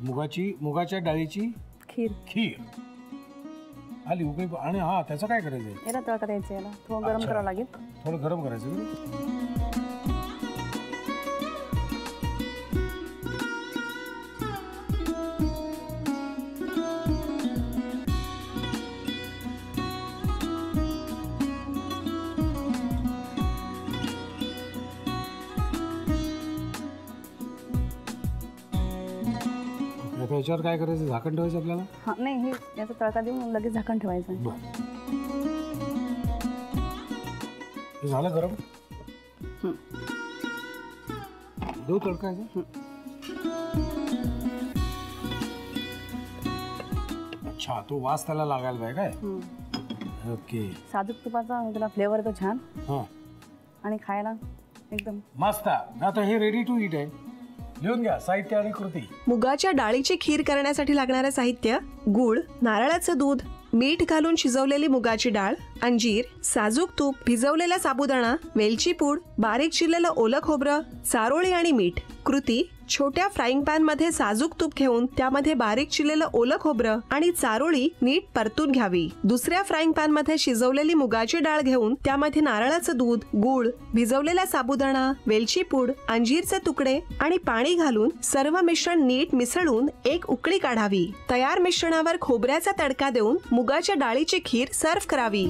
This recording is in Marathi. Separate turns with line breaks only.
मुगाच्या डाळीची खीर आली उकळी. आणि हा त्याचं काय करायचंय?
याला तडका द्यायचा. याला थोडं गरम करावं लागेल.
थोडं गरम करायचं. याच्यावर काय करायचं? झाकण ठेवायचं आपल्याला?
हा नाही, हे याचा तडका देऊन लगेच झाकण ठेवायचं.
हे झालं गरम. देऊ तडका याचा. अच्छा, तो वास त्याला लागायला पाहिजे काय? ओके.
साजूक तुपाचा त्याला फ्लेवर येतो छान.
हा,
आणि खायला एकदम
मस्त. आता हे रेडी टू ईट आहे. लिहून घ्या साहित्य आणि कृती.
मुगाच्या डाळीची खीर करण्यासाठी लागणारे साहित्य: गूळ, नारळाचं दूध, मीठ घालून शिजवलेली मुगाची डाळ, अंजीर, साजूक तूप, भिजवलेला साबुदाणा, वेलची पूड, बारीक चिरलेलं ओलं खोबरं, चारोळी आणि मीठ. कृती: छोट्या फ्राईंग पॅन मध्ये साजूक तूप घेऊन त्यामध्ये बारीक चिरलेलं ओलं खोबरं आणि चारोळी नीट परतून घ्यावी. दुसऱ्या फ्राईंग पॅन मध्ये शिजवलेली मुगाची डाळ घेऊन त्यामध्ये नारळाचं दूध, गूळ, भिजवलेला साबुदाणा, वेलची पूड, अंजीरचे तुकडे आणि पाणी घालून सर्व मिश्रण नीट मिसळून एक उकळी काढावी. तयार मिश्रणावर खोबऱ्याचा तडका देऊन मुगाच्या डाळीची खीर सर्व्ह करावी.